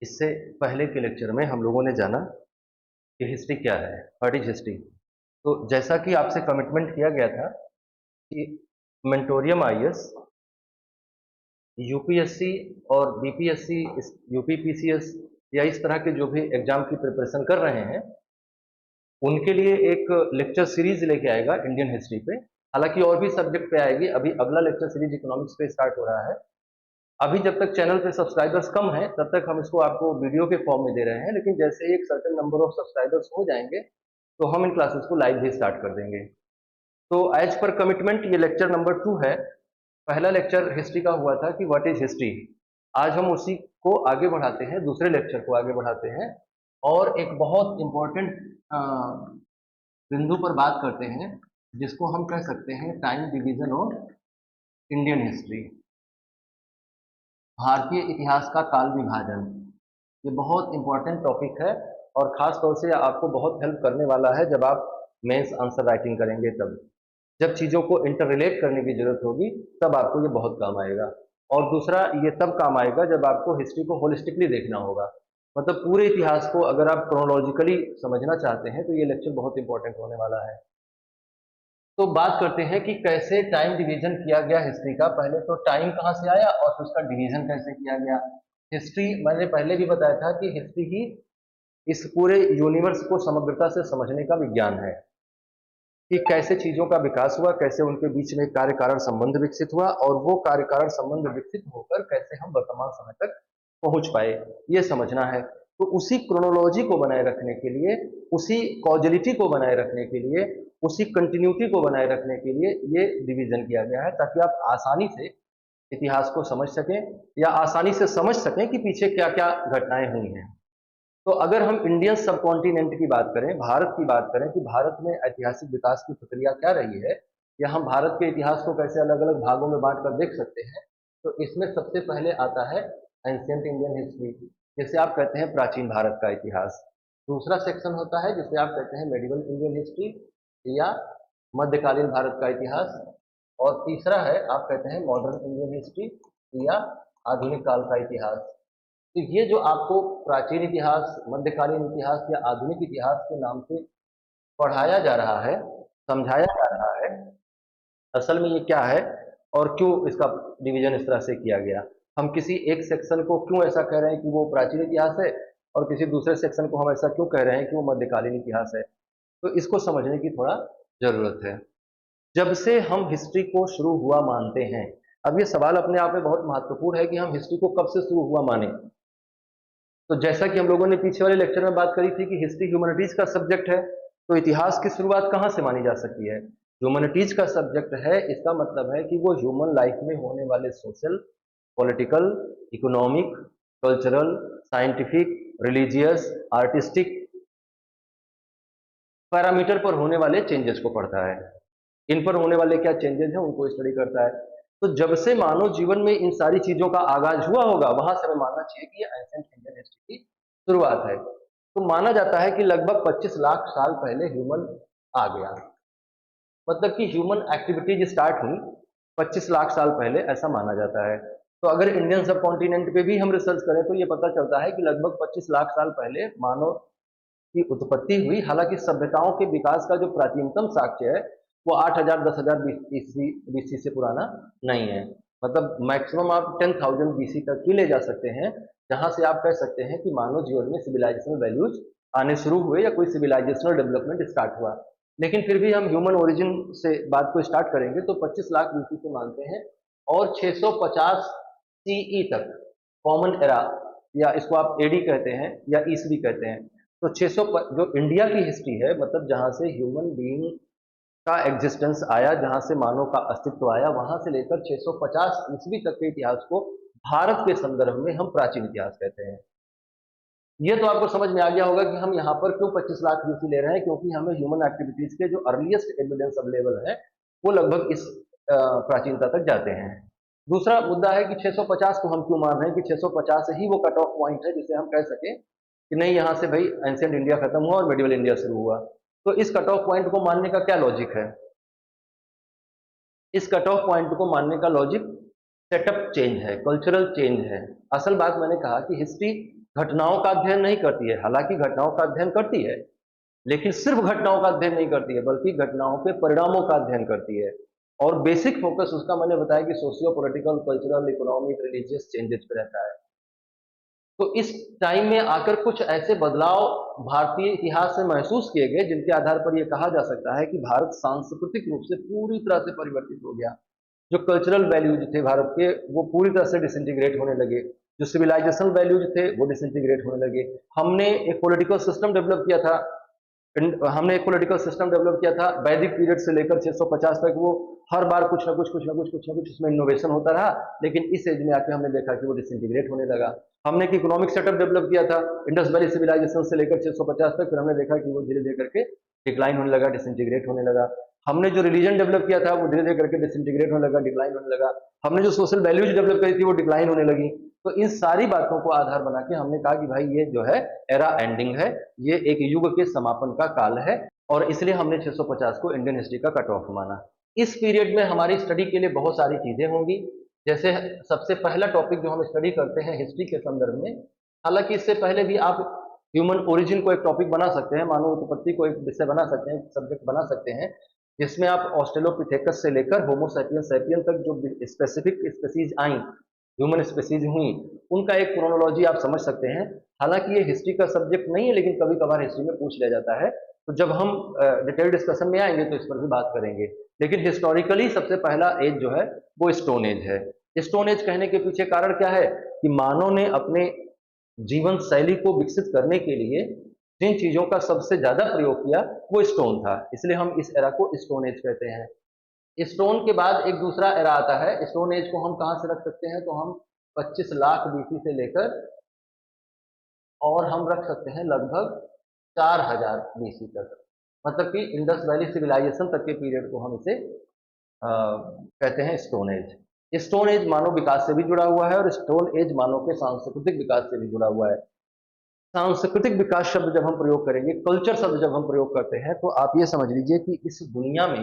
इससे पहले के लेक्चर में हम लोगों ने जाना कि हिस्ट्री क्या है, व्हाट इज हिस्ट्री। तो जैसा कि आपसे कमिटमेंट किया गया था कि मेंटोरियम आईएएस, यूपीएससी और बीपीएससी, यूपीपीसीएस या इस तरह के जो भी एग्जाम की प्रिपरेशन कर रहे हैं, उनके लिए एक लेक्चर सीरीज लेके आएगा इंडियन हिस्ट्री पे। हालांकि और भी सब्जेक्ट पे आएगी। अभी अगला लेक्चर सीरीज इकोनॉमिक्स पे स्टार्ट हो रहा है। अभी जब तक चैनल पे सब्सक्राइबर्स कम हैं, तब तक हम इसको आपको वीडियो के फॉर्म में दे रहे हैं, लेकिन जैसे ही एक सर्टेन नंबर ऑफ सब्सक्राइबर्स हो जाएंगे तो हम इन क्लासेस को लाइव भी स्टार्ट कर देंगे। तो एज पर कमिटमेंट ये लेक्चर नंबर 2 है। पहला लेक्चर हिस्ट्री का हुआ था कि व्हाट इज हिस्ट्री। आज हम उसी को आगे बढ़ाते हैं, दूसरे लेक्चर को आगे बढ़ाते हैं और एक बहुत इंपॉर्टेंट बिंदु पर बात करते हैं, जिसको हम कह सकते हैं time division of Indian history, भारतीय इतिहास का काल विभाजन। ये बहुत इंपॉर्टेंट टॉपिक है और खास तौर से आपको बहुत हेल्प करने वाला है जब आप मेंस आंसर राइटिंग करेंगे। तब जब चीज़ों को इंटर रिलेट करने की जरूरत होगी, तब आपको ये बहुत काम आएगा। और दूसरा, ये तब काम आएगा जब आपको हिस्ट्री को होलिस्टिकली देखना होगा। मतलब पूरे इतिहास को अगर आप क्रोनोलॉजिकली समझना चाहते हैं तो ये लेक्चर बहुत इंपॉर्टेंट होने वाला है। तो बात करते हैं कि कैसे टाइम डिवीजन किया गया हिस्ट्री का। पहले तो टाइम कहाँ से आया और फिर उसका डिवीजन कैसे किया गया। हिस्ट्री, मैंने पहले भी बताया था कि हिस्ट्री ही इस पूरे यूनिवर्स को समग्रता से समझने का विज्ञान है कि कैसे चीजों का विकास हुआ, कैसे उनके बीच में कार्य कारण संबंध विकसित हुआ और वो कार्य कारण संबंध विकसित होकर कैसे हम वर्तमान समय तक पहुंच पाए, ये समझना है। तो उसी क्रोनोलॉजी को बनाए रखने के लिए, उसी कॉजलिटी को बनाए रखने के लिए, उसी कंटिन्यूटी को बनाए रखने के लिए ये डिवीजन किया गया है, ताकि आप आसानी से इतिहास को समझ सकें या आसानी से समझ सकें कि पीछे क्या क्या घटनाएं हुई हैं। तो अगर हम इंडियन सब कॉन्टिनेंट की बात करें, भारत की बात करें कि भारत में ऐतिहासिक विकास की प्रक्रिया क्या रही है, या हम भारत के इतिहास को कैसे अलग अलग भागों में बांट कर देख सकते हैं, तो इसमें सबसे पहले आता है एंशिएंट इंडियन हिस्ट्री, जिसे आप कहते हैं प्राचीन भारत का इतिहास। दूसरा सेक्शन होता है जिसे आप कहते हैं मेडिवल इंडियन हिस्ट्री या मध्यकालीन भारत का इतिहास। और तीसरा है आप कहते हैं मॉडर्न इंडियन हिस्ट्री या आधुनिक काल का इतिहास। तो ये जो आपको प्राचीन इतिहास, मध्यकालीन इतिहास या आधुनिक इतिहास के नाम से पढ़ाया जा रहा है, समझाया जा रहा है, असल में ये क्या है और क्यों इसका डिवीजन इस तरह से किया गया। हम किसी एक सेक्शन को क्यों ऐसा कह रहे हैं कि वो प्राचीन इतिहास है और किसी दूसरे सेक्शन को हम ऐसा क्यों कह रहे हैं कि वो मध्यकालीन इतिहास है, तो इसको समझने की थोड़ा जरूरत है। जब से हम हिस्ट्री को शुरू हुआ मानते हैं, अब ये सवाल अपने आप में बहुत महत्वपूर्ण है कि हम हिस्ट्री को कब से शुरू हुआ माने। तो जैसा कि हम लोगों ने पीछे वाले लेक्चर में बात करी थी कि हिस्ट्री ह्यूमैनिटीज का सब्जेक्ट है, तो इतिहास की शुरुआत कहाँ से मानी जा सकती है। ह्यूमैनिटीज का सब्जेक्ट है, इसका मतलब है कि वो ह्यूमन लाइफ में होने वाले social, political, economic, cultural, scientific, religious, artistic parameter पर होने वाले चेंजेस को पढ़ता है। इन पर होने वाले क्या चेंजेस हैं उनको स्टडी करता है। तो जब से मानव जीवन में इन सारी चीजों का आगाज हुआ होगा, वहां से हमें मानना चाहिए कि ये एंशिएंट इंडियन हिस्ट्री की शुरुआत है। तो माना जाता है कि लगभग 25 लाख साल पहले ह्यूमन आ गया, मतलब कि ह्यूमन एक्टिविटीज स्टार्ट हुई 25 लाख साल पहले, ऐसा माना जाता है। तो अगर इंडियन सब कॉन्टिनेंट पे भी हम रिसर्च करें तो ये पता चलता है कि लगभग 25 लाख साल पहले मानव की उत्पत्ति हुई। हालांकि सभ्यताओं के विकास का जो प्राचीनतम साक्ष्य है वो 8000 10,000 बीसी से पुराना नहीं है। मतलब मैक्सिमम आप 10,000 बीसी तक ही ले जा सकते हैं, जहां से आप कह सकते हैं कि मानव जीवन में सिविलाइजेशनल वैल्यूज आने शुरू हुए या कोई सिविलाइजेशनल डेवलपमेंट स्टार्ट हुआ। लेकिन फिर भी हम ह्यूमन ओरिजिन से बात को स्टार्ट करेंगे तो 25 लाख बीसी से मानते हैं और 650 सीई तक कॉमन एरा, या इसको आप एडी कहते हैं या ईसवी कहते हैं। तो 600 जो इंडिया की हिस्ट्री है, मतलब जहां से ह्यूमन बीइंग का एग्जिस्टेंस आया, जहां से मानव का अस्तित्व आया, वहां से लेकर 650 ईस्वी तक के इतिहास को भारत के संदर्भ में हम प्राचीन इतिहास कहते हैं। ये तो आपको समझ में आ गया होगा कि हम यहाँ पर क्यों 25 लाख बीसी ले रहे हैं, क्योंकि हमें ह्यूमन एक्टिविटीज के जो अर्लीस्ट एविडेंस अवेलेबल है वो लगभग इस प्राचीनता तक जाते हैं। दूसरा मुद्दा है कि 650 को हम क्यों मान रहे हैं कि 650 ही वो कट ऑफ पॉइंट है जिसे हम कह सकें कि नहीं, यहाँ से भाई एंशिएंट इंडिया खत्म हुआ और मिडिवल इंडिया शुरू हुआ। तो इस कट ऑफ पॉइंट को मानने का क्या लॉजिक है। इस कट ऑफ पॉइंट को मानने का लॉजिक सेटअप चेंज है, कल्चरल चेंज है। असल बात मैंने कहा कि हिस्ट्री घटनाओं का अध्ययन नहीं करती है, हालांकि घटनाओं का अध्ययन करती है, लेकिन सिर्फ घटनाओं का अध्ययन नहीं करती है, बल्कि घटनाओं के परिणामों का अध्ययन करती है। और बेसिक फोकस उसका मैंने बताया कि socio political, cultural, economic, religious changes पे रहता है। तो इस टाइम में आकर कुछ ऐसे बदलाव भारतीय इतिहास में महसूस किए गए जिनके आधार पर यह कहा जा सकता है कि भारत सांस्कृतिक रूप से पूरी तरह से परिवर्तित हो गया। जो कल्चरल वैल्यूज थे भारत के, वो पूरी तरह से डिसइंटीग्रेट होने लगे। जो सिविलाइजेशनल वैल्यूज थे वो डिसइंटीग्रेट होने लगे। हमने एक पॉलिटिकल सिस्टम डेवलप किया था, हमने एक पॉलिटिकल सिस्टम डेवलप किया था वैदिक पीरियड से लेकर 650 तक। वो हर बार कुछ ना कुछ उसमें इनोवेशन होता रहा, लेकिन इस एज में आके हमने देखा कि वो डिसइंटीग्रेट होने लगा। हमने एक इकोनॉमिक सेटअप डेवलप किया था इंडस वैली सिविलाइजेशन से लेकर 650 तक, फिर हमने देखा कि वो धीरे धीरे करके डिक्लाइन होने लगा, डिसइंटीग्रेट होने लगा। हमने जो रिलीजन डेवलप किया था वो धीरे धीरे करके डिसइंटीग्रेट होने लगा, डिक्लाइन होने लगा। हमने जो सोशल वैल्यूज डेवलप करी थी वो डिक्लाइन होने लगी। तो इन सारी बातों को आधार बना के हमने कहा कि भाई ये जो है एरा एंडिंग है, ये एक युग के समापन का काल है, और इसलिए हमने 650 को इंडियन हिस्ट्री का कट ऑफ माना। इस पीरियड में हमारी स्टडी के लिए बहुत सारी चीजें होंगी। जैसे सबसे पहला टॉपिक जो हम स्टडी करते हैं हिस्ट्री के संदर्भ में, हालांकि इससे पहले भी आप ह्यूमन ओरिजिन को एक टॉपिक बना सकते हैं, मानव उत्पत्ति को एक विषय बना सकते हैं, सब्जेक्ट बना सकते हैं, जिसमें आप ऑस्ट्रेलोपिथेकस से लेकर होमो सैपियन सैपियन तक जो स्पेसिफिक स्पीसीज आई, ह्यूमन स्पीसीज हुई, उनका एक क्रोनोलॉजी आप समझ सकते हैं। हालांकि ये हिस्ट्री का सब्जेक्ट नहीं है, लेकिन कभी कभार हिस्ट्री में पूछ लिया जाता है, तो जब हम डिटेल डिस्कशन में आएंगे तो इस पर भी बात करेंगे। लेकिन हिस्टोरिकली सबसे पहला एज जो है वो स्टोन एज है। स्टोन एज कहने के पीछे कारण क्या है कि मानव ने अपने जीवन शैली को विकसित करने के लिए जिन चीजों का सबसे ज्यादा प्रयोग किया वो स्टोन था, इसलिए हम इस एरा को स्टोन एज कहते हैं। स्टोन के बाद एक दूसरा एरा आता है। स्टोन एज को हम कहां से रख सकते हैं, तो हम 25 लाख बीसी से लेकर और हम रख सकते हैं लगभग 4000 बीसी तक, मतलब कि इंडस वैली सिविलाइजेशन तक के पीरियड को हम इसे कहते हैं स्टोन एज। स्टोन एज मानव विकास से भी जुड़ा हुआ है और स्टोन एज मानव के सांस्कृतिक विकास से भी जुड़ा हुआ है। सांस्कृतिक विकास शब्द जब हम प्रयोग करेंगे, कल्चर शब्द जब हम प्रयोग करते हैं, तो आप ये समझ लीजिए कि इस दुनिया में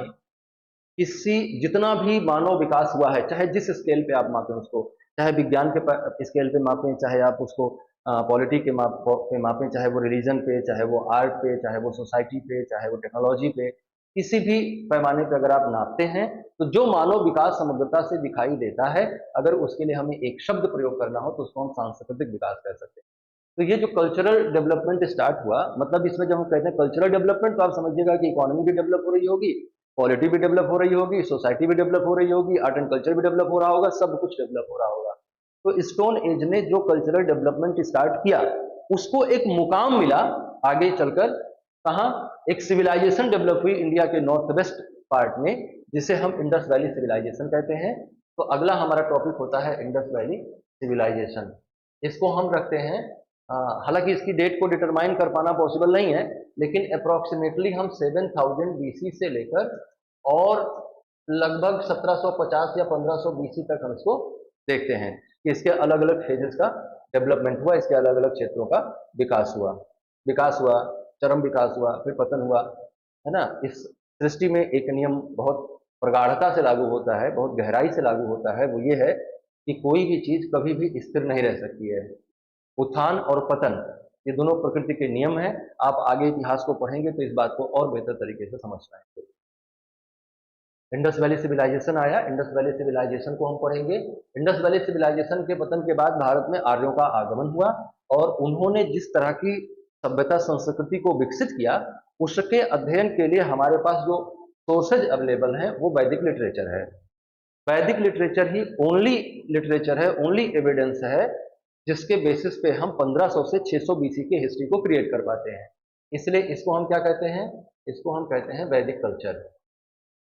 किसी जितना भी मानव विकास हुआ है, चाहे जिस स्केल पे आप मापें उसको, चाहे विज्ञान के स्केल पे मापें, चाहे आप उसको पॉलिटी के पे मापें, चाहे वो रिलीजन पे, चाहे वो आर्ट पे, चाहे वो सोसाइटी पे, चाहे वो टेक्नोलॉजी पे, किसी भी पैमाने पे अगर आप नापते हैं, तो जो मानव विकास समग्रता से दिखाई देता है, अगर उसके लिए हमें एक शब्द प्रयोग करना हो तो उसको हम सांस्कृतिक विकास कह सकते हैं। तो ये जो कल्चरल डेवलपमेंट स्टार्ट हुआ, मतलब इसमें जब हम कहते हैं कल्चरल डेवलपमेंट, तो आप समझिएगा कि इकोनॉमी भी डेवलप हो रही होगी, पॉलिटी भी डेवलप हो रही होगी, सोसाइटी भी डेवलप हो रही होगी, आर्ट एंड कल्चर भी डेवलप हो रहा होगा, सब कुछ डेवलप हो रहा होगा। तो स्टोन एज ने जो कल्चरल डेवलपमेंट स्टार्ट किया, उसको एक मुकाम मिला आगे चलकर, कहाँ, एक सिविलाइजेशन डेवलप हुई इंडिया के नॉर्थ वेस्ट पार्ट में, जिसे हम इंडस वैली सिविलाइजेशन कहते हैं। तो अगला हमारा टॉपिक होता है इंडस वैली सिविलाइजेशन। इसको हम रखते हैं, हालांकि इसकी डेट को डिटरमाइन कर पाना पॉसिबल नहीं है, लेकिन अप्रोक्सीमेटली हम 7000 बीसी से लेकर और लगभग 1750 या 1500 बीसी तक हम इसको देखते हैं कि इसके अलग अलग फेजेस का डेवलपमेंट हुआ, इसके अलग अलग क्षेत्रों का विकास हुआ, चरम विकास हुआ, फिर पतन हुआ, है ना। इस सृष्टि में एक नियम बहुत प्रगाढ़ता से लागू होता है, बहुत गहराई से लागू होता है, वो ये है कि कोई भी चीज कभी भी स्थिर नहीं रह सकती है। उत्थान और पतन, ये दोनों प्रकृति के नियम हैं। आप आगे इतिहास को पढ़ेंगे तो इस बात को और बेहतर तरीके से समझ पाएंगे। इंडस वैली सिविलाइजेशन आया, इंडस वैली सिविलाइजेशन को हम पढ़ेंगे। इंडस वैली सिविलाइजेशन के पतन के बाद भारत में आर्यों का आगमन हुआ, और उन्होंने जिस तरह की सभ्यता संस्कृति को विकसित किया, उसके अध्ययन के लिए हमारे पास जो सोर्सेज अवेलेबल हैं वो वैदिक लिटरेचर है। वैदिक लिटरेचर ही ओनली लिटरेचर है, ओनली एविडेंस है, जिसके बेसिस पे हम 1500 से 600 बीसी की हिस्ट्री को क्रिएट कर पाते हैं। इसलिए इसको हम क्या कहते हैं, इसको हम कहते हैं वैदिक कल्चर।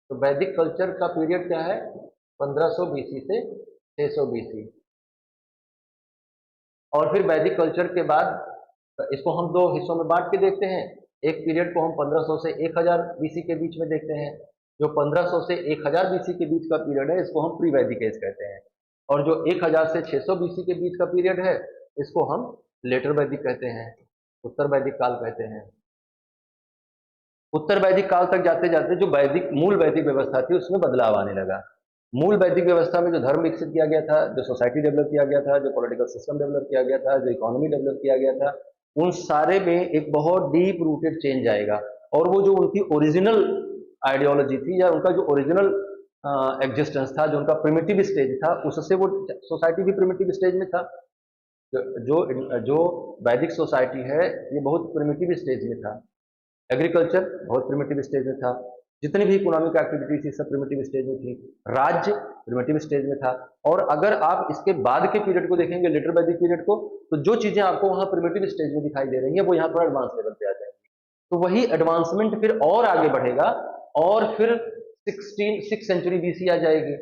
तो वैदिक कल्चर का पीरियड क्या है, 1500 बीसी से 600 बीसी। और फिर वैदिक कल्चर के बाद इसको हम दो हिस्सों में बांट के देखते हैं। एक पीरियड को हम 1500 से 1000 बीसी के बीच में देखते हैं। जो 1500 से 1000 बीसी के बीच का पीरियड है, इसको हम प्री वैदिक एज कहते हैं। और जो 1000 से 600 बीसी के बीच का पीरियड है, इसको हम लेटर वैदिक कहते हैं, उत्तर वैदिक काल कहते हैं। उत्तर वैदिक काल तक जाते जाते जो वैदिक मूल वैदिक व्यवस्था थी उसमें बदलाव आने लगा। मूल वैदिक व्यवस्था में जो धर्म विकसित किया गया था, जो सोसाइटी डेवलप किया गया था, जो पॉलिटिकल सिस्टम डेवलप किया गया था, जो इकोनॉमी डेवलप किया गया था, उन सारे में एक बहुत डीप रूटेड चेंज आएगा। और वो जो उनकी ओरिजिनल आइडियोलॉजी थी या उनका जो ओरिजिनल एग्जिस्टेंस था, जो उनका प्रिमिटिव स्टेज था, उससे वो सोसाइटी भी प्रिमिटिव स्टेज में था। जो जो वैदिक सोसाइटी है ये बहुत प्रिमिटिव स्टेज में था। एग्रीकल्चर बहुत प्रिमिटिव स्टेज में था, जितनी भी इकोनॉमिक एक्टिविटी थी सब प्रिमिटिव स्टेज में थी, राज्य प्रिमिटिव स्टेज में था। और अगर आप इसके बाद के पीरियड को देखेंगे, लेटर वैदिक पीरियड को, तो जो चीजें आपको वहां प्रिमिटिव स्टेज में दिखाई दे रही हैं वो यहाँ पर एडवांस लेवल पे आ जाएंगी। तो वही एडवांसमेंट फिर और आगे बढ़ेगा और फिर 6 सेंचुरी बीसी आ जाएगी।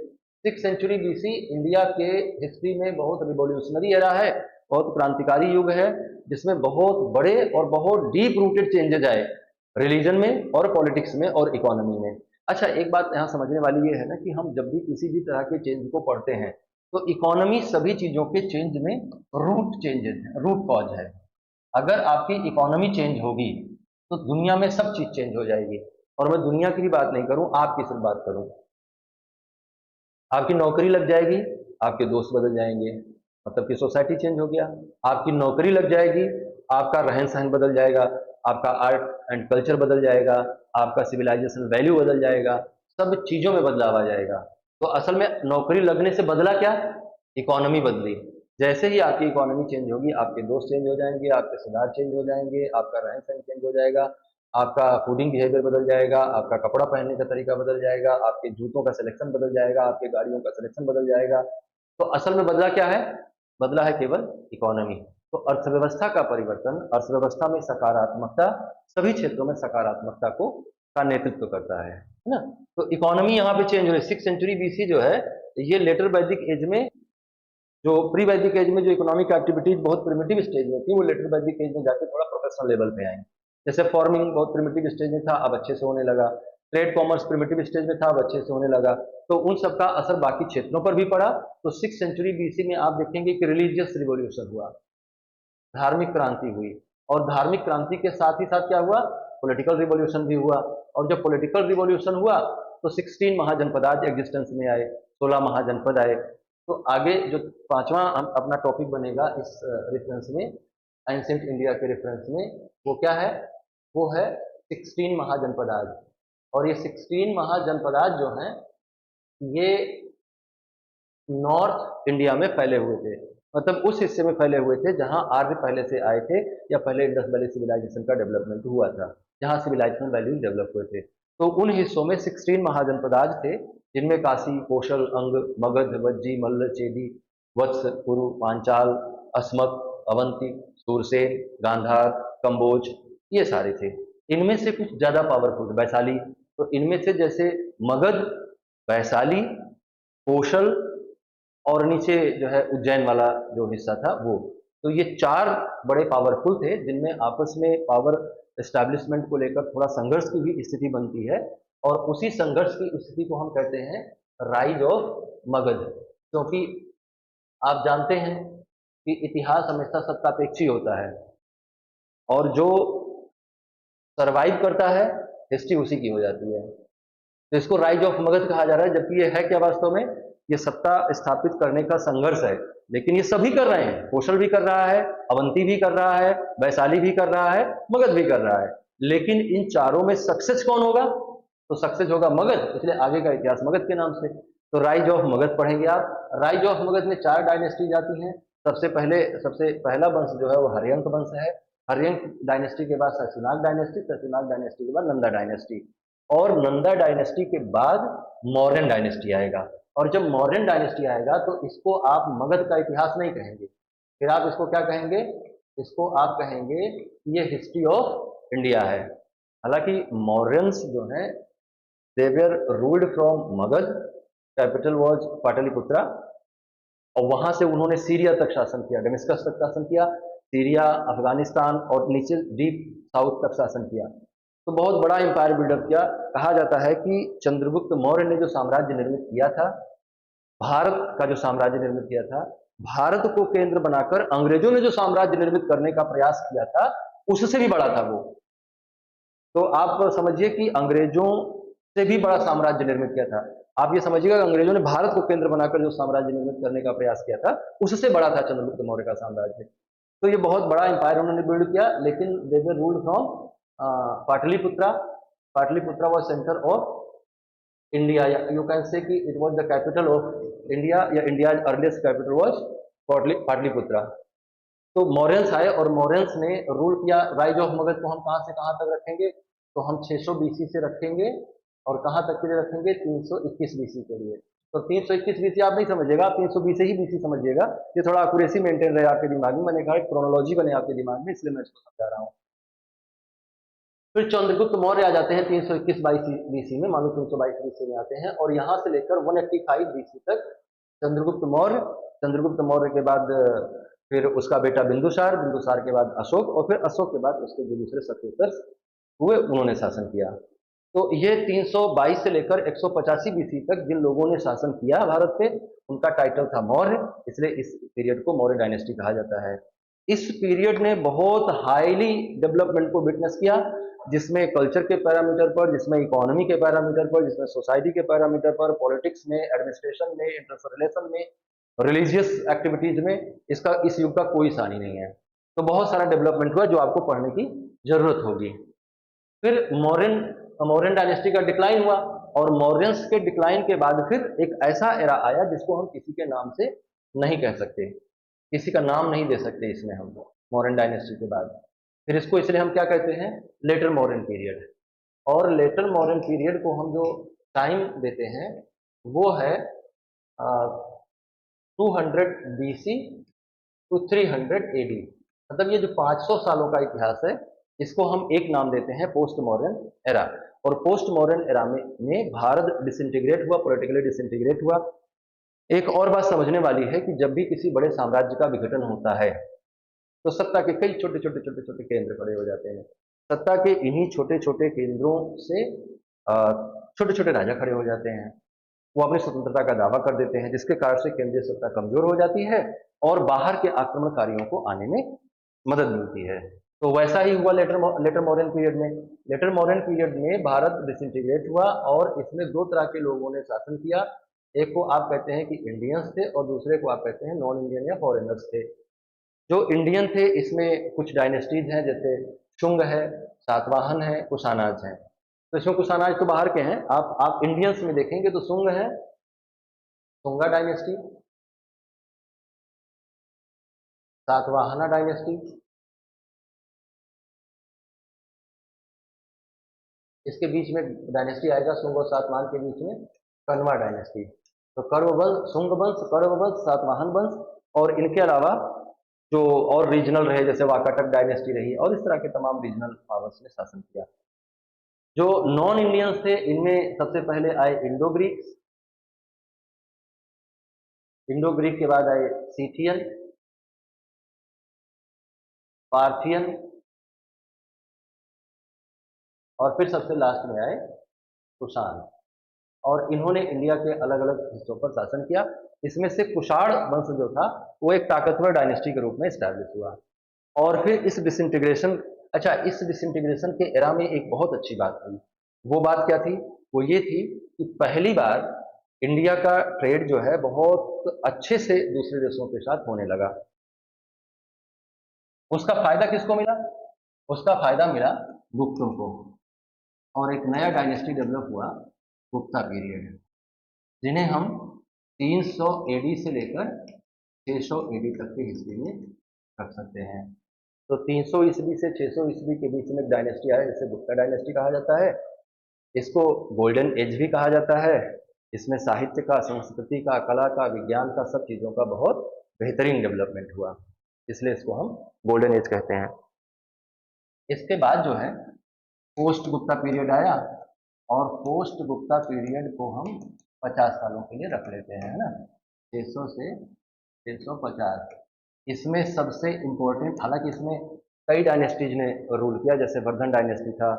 6 सेंचुरी बीसी इंडिया के हिस्ट्री में बहुत रिवोल्यूशनरी एरा है, बहुत क्रांतिकारी युग है, जिसमें बहुत बड़े और बहुत डीप रूटेड चेंजेज आए रिलीजन में और पॉलिटिक्स में और इकोनॉमी में। अच्छा, एक बात यहाँ समझने वाली ये है ना कि हम जब भी किसी भी तरह के चेंज को पढ़ते हैं तो इकोनॉमी सभी चीजों के चेंज में रूट चेंजेस है, रूट कॉज है। अगर आपकी इकोनॉमी चेंज होगी तो दुनिया में सब चीज चेंज हो जाएगी। और मैं दुनिया की भी बात नहीं करूं, आपकी सिर्फ बात करूं, आपकी नौकरी लग जाएगी, आपके दोस्त बदल जाएंगे, मतलब कि सोसाइटी चेंज हो गया। आपकी नौकरी लग जाएगी, आपका रहन सहन बदल जाएगा, आपका आर्ट एंड कल्चर बदल जाएगा, आपका सिविलाइजेशन वैल्यू बदल जाएगा, सब चीजों में बदलाव आ जाएगा। तो असल में नौकरी लगने से बदला क्या? इकोनॉमी बदली। जैसे ही आपकी इकोनॉमी चेंज होगी, आपके दोस्त चेंज हो जाएंगे, आपके सिद्धांत चेंज हो जाएंगे, आपका रहन सहन चेंज हो जाएगा, आपका फूडिंग बिहेवियर बदल जाएगा, आपका कपड़ा पहनने का तरीका बदल जाएगा, आपके जूतों का सिलेक्शन बदल जाएगा, आपके गाड़ियों का सिलेक्शन बदल जाएगा। तो असल में बदला क्या है? बदला है केवल इकोनॉमी। तो अर्थव्यवस्था का परिवर्तन, अर्थव्यवस्था में सकारात्मकता सभी क्षेत्रों में सकारात्मकता को का नेतृत्व करता है ना। तो इकोनॉमी यहाँ पे चेंज हो रही है। 6 सेंचुरी बीसी जो है ये लेटर वैदिक एज में, जो प्री वैदिक एज में जो इकोनॉमिक एक्टिविटीज बहुत प्रिमिटिव स्टेज में थी, वो लेटर वैदिक एज में जाकर थोड़ा प्रोफेशनल लेवल पे आई। जैसे फार्मिंग बहुत प्रिमिटिव स्टेज में था, अब अच्छे से होने लगा। ट्रेड कॉमर्स प्रिमिटिव स्टेज में था, अब अच्छे से होने लगा। तो उन सबका असर बाकी क्षेत्रों पर भी पड़ा। तो 6 सेंचुरी बीसी में आप देखेंगे कि रिलीजियस रिवॉल्यूशन हुआ, धार्मिक क्रांति हुई। और धार्मिक क्रांति के साथ ही साथ क्या हुआ? पॉलिटिकल रिवॉल्यूशन भी हुआ। और जब पॉलिटिकल रिवॉल्यूशन हुआ तो 16 महाजनपदाज एग्जिस्टेंस में आए, 16 महाजनपद आए। तो आगे जो पांचवा अपना टॉपिक बनेगा इस रेफरेंस में, एंशिएंट इंडिया के रेफरेंस में, वो क्या है? वो है 16 महाजनपदाज। और ये 16 महाजनपदाज जो हैं ये नॉर्थ इंडिया में फैले हुए थे, मतलब उस हिस्से में फैले हुए थे जहां आर्य पहले से आए थे या पहले इंडस वैली सिविलाइजेशन का डेवलपमेंट हुआ था, जहां सिविलाइजेशन वैल्यूज डेवलप हुए थे। तो उन हिस्सों में 16 महाजनपदाज थे, जिनमें काशी, कौशल, अंग, मगध, वज्जी, मल्ल, चेदी, वत्स, कुरु, पांचाल, अस्मक, अवंती, सूरसेन, गांधार, कंबोज, ये सारे थे। इनमें से कुछ ज्यादा पावरफुल, वैशाली। तो इनमें से जैसे मगध, वैशाली, कौशल और नीचे जो है उज्जैन वाला जो हिस्सा था वो, तो ये चार बड़े पावरफुल थे, जिनमें आपस में पावर एस्टैब्लिशमेंट को लेकर थोड़ा संघर्ष की भी स्थिति बनती है। और उसी संघर्ष की स्थिति को हम कहते हैं राइज ऑफ मगध। क्योंकि आप जानते हैं कि इतिहास हमेशा सत्तापेक्षी होता है, और जो सरवाइव करता है हिस्ट्री उसी की हो जाती है। तो इसको राइज ऑफ मगध कहा जा रहा है, जबकि ये है क्या वास्तव में? ये सत्ता स्थापित करने का संघर्ष है। लेकिन ये सभी कर रहे हैं, कौशल भी कर रहा है, अवंती भी कर रहा है, वैशाली भी कर रहा है, मगध भी कर रहा है। लेकिन इन चारों में सक्सेस कौन होगा? तो सक्सेस होगा मगध, इसलिए आगे का इतिहास मगध के नाम से। तो राइज ऑफ मगध पढ़ेंगे आप। राइज ऑफ मगध में 4 डायनेस्टीज आती हैं। सबसे पहला वंश जो है वो हर्यंक वंश है। हर्यंक डायनेस्टी के बाद सतनाग डायनेस्टी, सतनाग डायनेस्टी के बाद नंदा डायनेस्टी, और नंदा डायनेस्टी के बाद मौर्यन डायनेस्टी आएगा। और जब मौर्यन डायनेस्टी आएगा तो इसको आप मगध का इतिहास नहीं कहेंगे, फिर आप इसको क्या कहेंगे? इसको आप कहेंगे ये हिस्ट्री ऑफ इंडिया है। हालांकि मौर्यंस जो हैं they were ruled from Magadh, capital was Pataliputra, और वहां से उन्होंने सीरिया तक शासन किया, डेमिस्कस तक शासन किया, सीरिया, अफगानिस्तान और नीचे डीप साउथ तक शासन किया। तो बहुत बड़ा एम्पायर बिल्डअप किया। कहा जाता है कि चंद्रगुप्त मौर्य ने जो साम्राज्य निर्मित किया था, भारत का जो साम्राज्य निर्मित किया था, भारत को केंद्र बनाकर अंग्रेजों ने जो साम्राज्य निर्मित करने का प्रयास किया था उससे भी बड़ा था वो। तो आप समझिए कि अंग्रेजों से भी बड़ा साम्राज्य निर्मित किया था। आप ये समझिएगा कि अंग्रेजों ने भारत को केंद्र बनाकर जो साम्राज्य निर्मित करने का प्रयास किया था, उससे बड़ा था चंद्रगुप्त मौर्य का साम्राज्य। तो ये बहुत बड़ा एम्पायर उन्होंने बिल्ड किया, लेकिन they were ruled from Pataliputra. Pataliputra was centre of India, या यू कैन से कि it was the capital of India, या India earliest capital was Pataliputra. तो मौर्यंस आए और मौर्यंस ने रूल किया। राइज ऑफ मगध को हम कहाँ से कहाँ तक रखेंगे, तो हम 600 बीसी से रखेंगे, और कहाँ तक के लिए रखेंगे, 321 बीसी के लिए। तो 321 बीसी आप नहीं समझिएगा, आप 320 से ही बीसी समझिएगा, ये थोड़ा एक्यूरेसी मेंटेन रहे आपके दिमाग में। मैंने कहा क्रोनोलॉजी बने आपके दिमाग में, इसलिए मैं इसको समझा रहा हूँ। फिर चंद्रगुप्त मौर्य आ जाते हैं 321 बीसी में, मानो 322 बीसी में आते हैं, और यहाँ से लेकर 185 बीसी तक चंद्रगुप्त मौर्य। चंद्रगुप्त मौर्य के बाद फिर उसका बेटा बिंदुसार, बिंदुसार के बाद अशोक, और फिर अशोक के बाद उसके जो दूसरे सत्योतर हुए उन्होंने शासन किया। तो ये 322 से लेकर 185 बीसी तक जिन लोगों ने शासन किया भारत पे, उनका टाइटल था मौर्य, इसलिए इस पीरियड को मौर्य डायनेस्टी कहा जाता है। इस पीरियड ने बहुत हाईली डेवलपमेंट को विटनेस किया, जिसमें कल्चर के पैरामीटर पर, जिसमें इकोनॉमी के पैरामीटर पर, जिसमें सोसाइटी के पैरामीटर पर, पॉलिटिक्स में, एडमिनिस्ट्रेशन में, इंटरनेशनल रिलेशन में, रिलीजियस एक्टिविटीज में इसका इस युग का कोई सानी नहीं है। तो बहुत सारा डेवलपमेंट हुआ जो आपको पढ़ने की जरूरत होगी। फिर मौर्यन डायनेस्टी का डिक्लाइन हुआ, और मौर्यंस के डिक्लाइन के बाद फिर एक ऐसा एरा आया जिसको हम किसी के नाम से नहीं कह सकते, किसी का नाम नहीं दे सकते इसमें हम, मौर्यन डायनेस्टी के बाद। फिर इसको इसलिए हम क्या कहते हैं, लेटर मौर्यन पीरियड। और लेटर मौर्यन पीरियड को हम जो टाइम देते हैं वो है 200 बीसी टू 300 एडी। मतलब ये जो 500 सालों का इतिहास है, इसको हम एक नाम देते हैं पोस्ट मॉडर्न एरा। और पोस्ट मॉडर्न एरा में भारत डिसइंटीग्रेट हुआ, पॉलिटिकली डिसइंटीग्रेट हुआ। एक और बात समझने वाली है कि जब भी किसी बड़े साम्राज्य का विघटन होता है तो सत्ता के कई छोटे छोटे छोटे छोटे केंद्र खड़े हो जाते हैं। सत्ता के इन्हीं छोटे छोटे केंद्रों से छोटे छोटे राजा खड़े हो जाते हैं, वो अपनी स्वतंत्रता का दावा कर देते हैं, जिसके कारण से केंद्रीय सत्ता कमजोर हो जाती है और बाहर के आक्रमणकारियों को आने में मदद मिलती है। तो वैसा ही हुआ लेटर मॉडर्न पीरियड में। लेटर मॉडर्न पीरियड में भारत डिसइंटीग्रेट हुआ और इसमें दो तरह के लोगों ने शासन किया। एक को आप कहते हैं कि इंडियंस थे और दूसरे को आप कहते हैं नॉन इंडियन या फॉरेनर्स थे। जो इंडियन थे इसमें कुछ डायनेस्टीज हैं, जैसे शुंग है, सातवाहन है, कुशानाज है। तो इसमें कुशानाज तो बाहर के हैं, आप इंडियंस में देखेंगे तो शुंग है, शुंगा डायनेस्टी, सातवाहना डायनेस्टी, इसके बीच में डायनेस्टी आएगा शुंग और सातवाहन के बीच में कण्वा डायनेस्टी। तो कर्व वंश, शुंग वंश, कर्व वंश, सातवाहन वंश, और इनके अलावा जो और रीजनल रहे जैसे वाकाटक डायनेस्टी रही, और इस तरह के तमाम रीजनल पावर्स ने शासन किया। जो नॉन इंडियंस थे इनमें सबसे पहले आए इंडो ग्रीक, इंडो ग्रीक के बाद आए सीथियन, पार्थियन, और फिर सबसे लास्ट में आए कुषाण। और इन्होंने इंडिया के अलग अलग हिस्सों पर शासन किया। इसमें से कुषाण वंश जो था वो एक ताकतवर डायनेस्टी के रूप में स्टैब्लिश हुआ। और फिर इस डिसइंटीग्रेशन, अच्छा इस डिसइंटीग्रेशन के एरा में एक बहुत अच्छी बात हुई। वो बात क्या थी, वो ये थी कि पहली बार इंडिया का ट्रेड जो है बहुत अच्छे से दूसरे देशों के साथ होने लगा। उसका फायदा किसको मिला, उसका फायदा मिला गुप्तों को, और एक नया डायनेस्टी डेवलप हुआ, गुप्ता पीरियड, जिन्हें हम 300 एडी से लेकर 600 एडी तक की हिस्ट्री में रख सकते हैं। तो 300 ईस्वी से 600 ईस्वी के बीच में एक डायनेस्टी आया जिसे गुप्ता डायनेस्टी कहा जाता है। इसको गोल्डन एज भी कहा जाता है। इसमें साहित्य का, संस्कृति का, कला का, विज्ञान का, सब चीज़ों का बहुत बेहतरीन डेवलपमेंट हुआ, इसलिए इसको हम गोल्डन एज कहते हैं। इसके बाद जो है पोस्ट गुप्ता पीरियड आया, और पोस्ट गुप्ता पीरियड को हम 50 सालों के लिए रख लेते हैं, है ना, 600 से 650। इसमें सबसे इम्पोर्टेंट, हालांकि इसमें कई डायनेस्टीज ने रूल किया, जैसे वर्धन डायनेस्टी था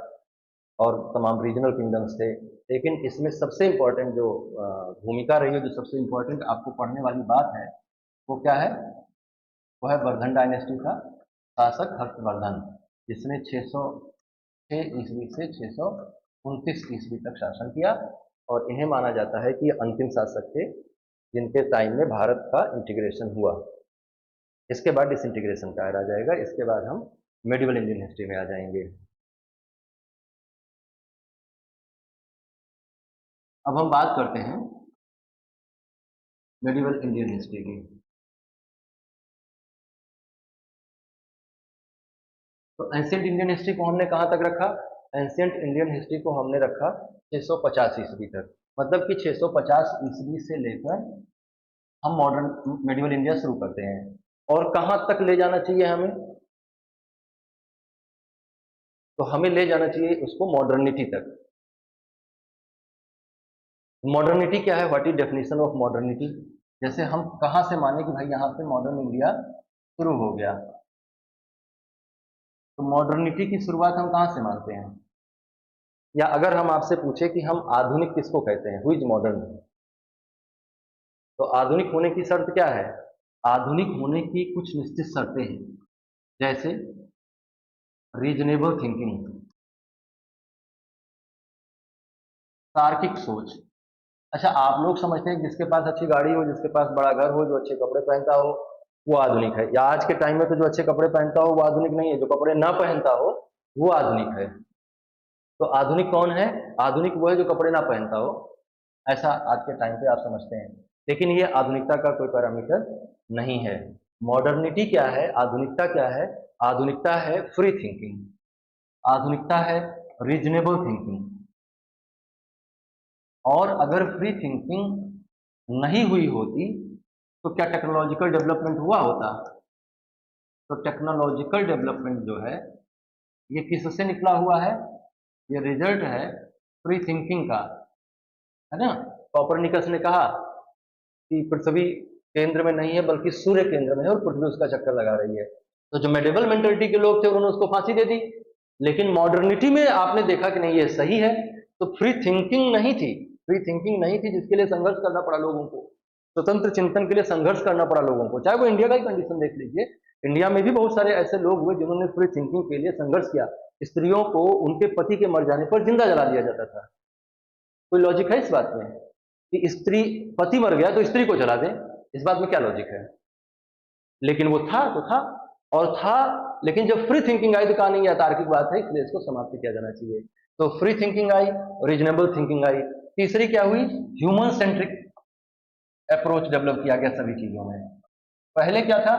और तमाम रीजनल किंगडम्स थे, लेकिन इसमें सबसे इम्पोर्टेंट जो भूमिका रही है, जो सबसे इम्पोर्टेंट आपको पढ़ने वाली बात है, वो क्या है, वो है वर्धन डायनेस्टी का शासक हर्षवर्धन, जिसने 606 ईस्वी से 629 ईस्वी तक शासन किया। और इन्हें माना जाता है कि अंतिम शासक थे जिनके टाइम में भारत का इंटीग्रेशन हुआ। इसके बाद डिसइंटीग्रेशन का era आ जाएगा, इसके बाद हम मेडिवल इंडियन हिस्ट्री में आ जाएंगे। अब हम बात करते हैं मेडिवल इंडियन हिस्ट्री की। तो एंशियंट इंडियन हिस्ट्री को हमने कहाँ तक रखा? एंशियंट इंडियन हिस्ट्री को हमने रखा 650 ईस्वी तक, मतलब कि 650 ईस्वी से लेकर हम मॉडर्न मेडिवल इंडिया शुरू करते हैं। और कहाँ तक ले जाना चाहिए हमें? तो हमें ले जाना चाहिए उसको मॉडर्निटी तक। मॉडर्निटी क्या है? What is definition of modernity? जैसे हम कहाँ से माने कि भाई यहाँ से मॉडर्न इंडिया शुरू हो गया, तो मॉडर्निटी की शुरुआत हम कहाँ से मानते हैं? या अगर हम आपसे पूछे कि हम आधुनिक किसको कहते हैं, हु इज मॉडर्न, तो आधुनिक होने की शर्त क्या है? आधुनिक होने की कुछ निश्चित शर्तें हैं, जैसे रीजनेबल थिंकिंग, तार्किक सोच। अच्छा, आप लोग समझते हैं जिसके पास अच्छी गाड़ी हो, जिसके पास बड़ा घर हो, जो अच्छे कपड़े पहनता हो, वो आधुनिक है? या आज के टाइम में तो जो अच्छे कपड़े पहनता हो वो आधुनिक नहीं है, जो कपड़े ना पहनता हो वो आधुनिक है। तो आधुनिक कौन है? आधुनिक वो है जो कपड़े ना पहनता हो, ऐसा आज के टाइम पे आप समझते हैं। लेकिन ये आधुनिकता का कोई पैरामीटर नहीं है। मॉडर्निटी क्या है? आधुनिकता क्या है? आधुनिकता है फ्री थिंकिंग, आधुनिकता है रीजनेबल थिंकिंग। और अगर फ्री थिंकिंग नहीं हुई होती तो क्या टेक्नोलॉजिकल डेवलपमेंट हुआ होता? तो टेक्नोलॉजिकल डेवलपमेंट जो है ये किससे निकला हुआ है? ये रिजल्ट है फ्री थिंकिंग का, है ना। कॉपरनिकस ने कहा कि पृथ्वी केंद्र में नहीं है बल्कि सूर्य केंद्र में है और पृथ्वी उसका चक्कर लगा रही है। तो जो मेडिवल मेंटेलिटी के लोग थे उन्होंने उसको फांसी दे दी। लेकिन मॉडर्निटी में आपने देखा कि नहीं ये सही है। तो फ्री थिंकिंग नहीं थी, फ्री थिंकिंग नहीं थी, जिसके लिए संघर्ष करना पड़ा लोगों को, स्वतंत्र चिंतन के लिए संघर्ष करना पड़ा लोगों को। चाहे वो इंडिया का ही कंडीशन देख लीजिए, इंडिया में भी बहुत सारे ऐसे लोग हुए जिन्होंने फ्री थिंकिंग के लिए संघर्ष किया। स्त्रियों को उनके पति के मर जाने पर जिंदा जला दिया जाता था। कोई लॉजिक है इस बात में कि स्त्री, पति मर गया तो स्त्री को जला दें? इस बात में क्या लॉजिक है? लेकिन वो था तो था और था। लेकिन जब फ्री थिंकिंग आई तो कहा नहीं यह तार्किक बात है, इसलिए इसको समाप्त किया जाना चाहिए। तो free thinking I, reasonable thinking I. तीसरी क्या हुई? ह्यूमन सेंट्रिक अप्रोच डेवलप किया गया सभी चीजों में। पहले क्या था?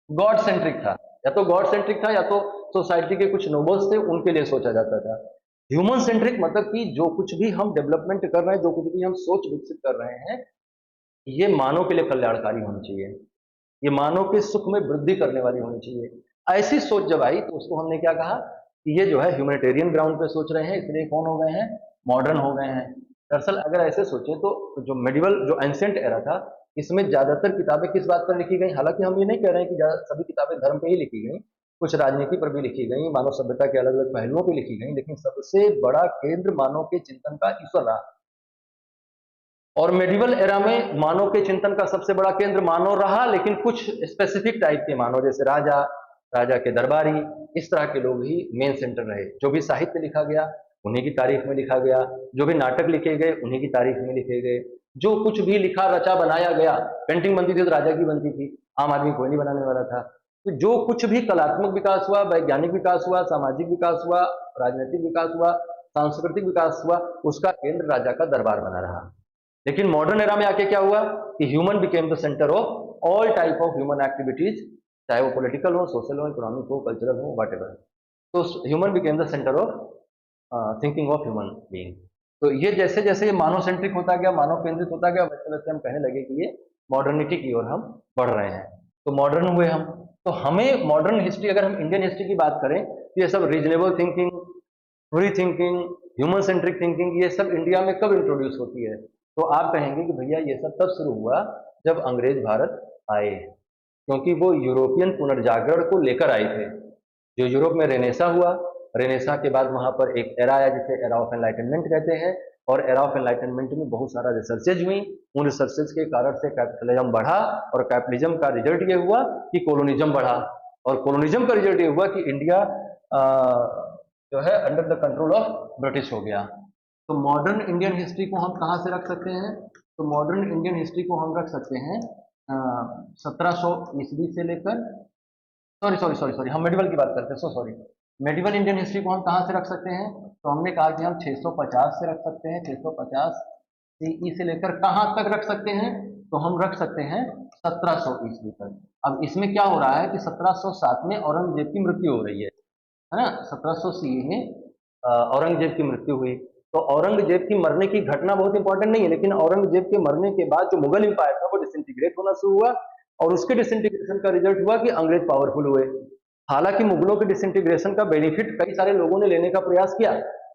गॉड सेंट्रिक था, या तो गॉड सेंट्रिक था या तो सोसाइटी के कुछ नोबल्स थे उनके लिए सोचा जाता था। ह्यूमन सेंट्रिक मतलब कि जो कुछ भी हम डेवलपमेंट कर रहे हैं, जो कुछ भी हम सोच विकसित कर रहे हैं, ये मानव के लिए कल्याणकारी होनी चाहिए, ये मानव के सुख में वृद्धि करने वाली होनी चाहिए। ऐसी सोच जब आई तो उसको हमने क्या कहा कि ये जो है ह्यूमैनिटेरियन ग्राउंड पे सोच रहे हैं, इसलिए कौन हो गए हैं? मॉडर्न हो गए हैं। दरअसल अगर ऐसे सोचे तो जो मेडिवल, जो एंशिएंट एरा था, इसमें ज्यादातर किताबें किस बात पर लिखी गई? हालांकि हम ये नहीं कह रहे हैं कि सभी किताबें धर्म पे ही लिखी गई, कुछ राजनीति पर भी लिखी गई, मानव सभ्यता के अलग अलग पहलुओं पर लिखी गई, लेकिन सबसे बड़ा केंद्र मानव के चिंतन का ईश्वर रहा। और मेडिवल एरा में मानव के चिंतन का सबसे बड़ा केंद्र मानव रहा, लेकिन कुछ स्पेसिफिक टाइप के मानव, जैसे राजा, राजा के दरबारी, इस तरह के लोग ही मेन सेंटर रहे। जो भी साहित्य लिखा गया उन्हीं की तारीख में लिखा गया, जो भी नाटक लिखे गए उन्हीं की तारीख में लिखे गए, जो कुछ भी लिखा रचा बनाया गया, पेंटिंग बनती थी तो राजा की बनती थी, आम आदमी कोई नहीं बनाने वाला था। तो जो कुछ भी कलात्मक विकास हुआ, वैज्ञानिक विकास हुआ, सामाजिक विकास हुआ, राजनीतिक विकास हुआ, सांस्कृतिक विकास हुआ, उसका केंद्र राजा का दरबार बना रहा। लेकिन मॉडर्न एरा में आके क्या हुआ कि human became the centre of all type of human activities, चाहे वो पॉलिटिकल हो, सोशल हो, इकोनॉमिक हो, कल्चरल हो, व्हाटएवर। तो human became the centre of thinking of human being. तो ये जैसे जैसे ये मानव सेंट्रिक होता गया, मानव केंद्रित होता गया, वैसे वैसे हम कहने लगे कि ये मॉडर्निटी की ओर हम बढ़ रहे हैं। तो मॉडर्न हुए हम। तो हमें मॉडर्न हिस्ट्री, अगर हम इंडियन हिस्ट्री की बात करें तो ये सब reasonable thinking, free thinking, human centric thinking, ये सब इंडिया में कब इंट्रोड्यूस होती है? तो आप कहेंगे कि भैया ये सब तब शुरू हुआ जब अंग्रेज भारत आए, क्योंकि वो यूरोपियन पुनर्जागरण को लेकर आए थे। जो यूरोप में रेनेसा हुआ, रेनेसा के बाद वहां पर एक एरा आया जिसे एरा ऑफ एनलाइटनमेंट कहते हैं, और एरा ऑफ एनलाइटनमेंट में बहुत सारा रिसर्चेज हुई। उन रिसर्चेज के कारण से कैपिटलिज्म बढ़ा, और कैपिटलिज्म का रिजल्ट ये हुआ कि कोलोनिज्म बढ़ा, और कोलोनिज्म का रिजल्ट ये हुआ कि इंडिया जो है under the control of British हो गया। तो मॉडर्न इंडियन हिस्ट्री को हम कहाँ से रख सकते हैं? तो मॉडर्न इंडियन हिस्ट्री को हम रख सकते हैं 1700 ईस्वी से लेकर, सॉरी सॉरी सॉरी सॉरी, हम मेडिवल की बात करते हैं, so sorry. Medieval Indian history को हम कहाँ से रख सकते हैं? तो हमने कहा कि हम 650 से रख सकते हैं, 650 सीई से लेकर कहाँ तक रख सकते हैं? तो हम रख सकते हैं 1700 ईस्वी तक। अब इसमें क्या हो रहा है कि 1707 में औरंगजेब की मृत्यु हो रही है ना? 1700 सीई में औरंगजेब की मृत्यु हुई। तो औरंगजेब की मरने की घटना बहुत इंपॉर्टेंट नहीं है, लेकिन औरंगजेब के मरने के बाद जो मुगल एम्पायर था वो डिसइंटीग्रेट होना शुरू हुआ, और उसके डिसइंटीग्रेशन का रिजल्ट हुआ कि अंग्रेज पावरफुल हुए। हालांकि मुगलों के डिसइंटीग्रेशन का बेनिफिट कई सारे लोगों ने लेने का प्रयास किया।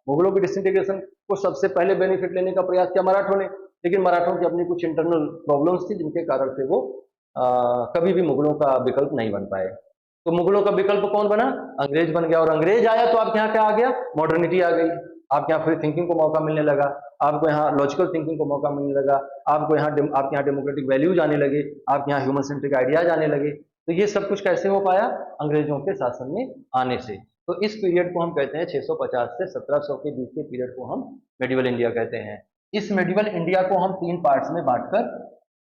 मुगलों के डिसइंटीग्रेशन को सबसे पहले बेनिफिट लेने का प्रयास किया मराठों ने, लेकिन मराठों की अपनी कुछ इंटरनल प्रॉब्लम्स थी जिनके कारण से वो कभी भी मुगलों का विकल्प नहीं बन पाए। तो मुगलों का विकल्प कौन बना? अंग्रेज बन गया, और अंग्रेज आया तो आपके यहाँ क्या आ गया? मॉडर्निटी आ गई। आपके यहाँ फ्री थिंकिंग को मौका मिलने लगा, आपको यहाँ लॉजिकल थिंकिंग को मौका मिलने लगा, आपको यहाँ आपके यहाँ डेमोक्रेटिक वैल्यूज आने लगे, आपके यहाँ ह्यूमन सेंट्रिक आइडियाज आने लगे। तो ये सब कुछ कैसे हो पाया? अंग्रेजों के शासन में आने से। तो इस पीरियड को हम कहते हैं 650 से 1700 के बीच के पीरियड को हम मेडिवल इंडिया कहते हैं। इस मेडिवल इंडिया को हम 3 पार्ट्स में बांटकर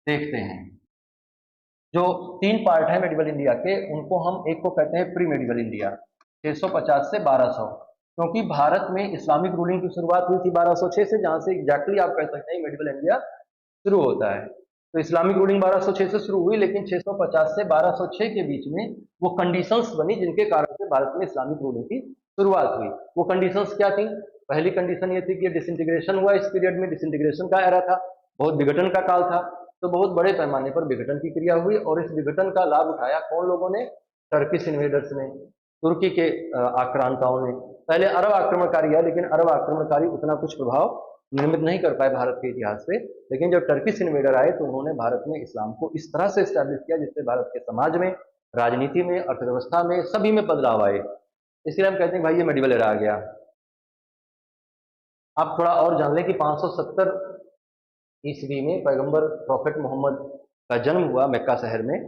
देखते हैं। जो 3 पार्ट है मेडिवल इंडिया के, उनको हम एक को कहते हैं प्री मेडिवल इंडिया, 650 से 1200, क्योंकि भारत में इस्लामिक रूलिंग की शुरुआत हुई थी 1206 से, जहां से एग्जैक्टली आप कह सकते हैं मेडिवल इंडिया शुरू होता है। तो इस्लामिक रूलिंग 1206 से शुरू हुई, लेकिन 650 से 1206 के बीच में वो कंडीशंस बनी जिनके कारण से भारत में इस्लामिक रूलिंग की शुरुआत हुई। वो कंडीशंस क्या थी? पहली कंडीशन ये थी कि डिसइंटीग्रेशन हुआ, इस पीरियड में डिसइंटीग्रेशन का एरा था, बहुत विघटन का काल था, तो बहुत बड़े पैमाने पर विघटन की क्रिया हुई, और इस विघटन का लाभ उठाया कौन लोगों ने? टर्किश इन्वेडर्स ने, तुर्की के आक्रांताओं ने। पहले अरब आक्रमणकारी है, लेकिन अरब आक्रमणकारी उतना कुछ प्रभाव निर्मित नहीं कर पाए भारत के इतिहास पे, लेकिन जब टर्किश इन्वेडर आए तो उन्होंने भारत में इस्लाम को इस तरह से स्टैब्लिश किया जिससे भारत के समाज में, राजनीति में, अर्थव्यवस्था में, सभी में बदलाव आए। इसलिए हम कहते हैं भाई ये मेडिवल एरा आ गया। आप थोड़ा और जान लें कि 570 ईस्वी में पैगंबर प्रॉफेट मोहम्मद का जन्म हुआ मक्का शहर में,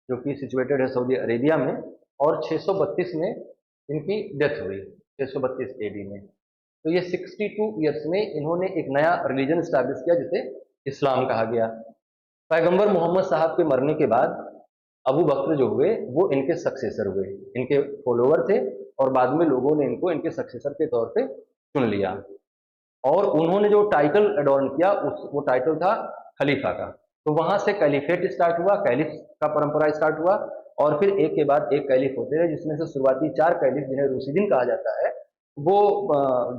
जो कि सिचुएटेड है सऊदी अरेबिया में, और 632 में इनकी डेथ हुई, 632 एडी में। तो ये 62 ईयर्स में इन्होंने एक नया रिलीजन स्टैब्लिश किया जिसे इस्लाम कहा गया। पैगंबर मोहम्मद साहब के मरने के बाद अबू बकर जो हुए वो इनके सक्सेसर हुए, इनके फॉलोवर थे, और बाद में लोगों ने इनको इनके सक्सेसर के तौर पे चुन लिया, और उन्होंने जो टाइटल एडॉर्न किया वो टाइटल था खलीफा का। तो वहां से कैलिफेट स्टार्ट हुआ, कैलिफ का परंपरा स्टार्ट हुआ, और फिर एक के बाद एक कैलिफ होते रहे, जिसमें से शुरुआती 4 कैलिफ जिन्हें रूसीदीन कहा जाता है वो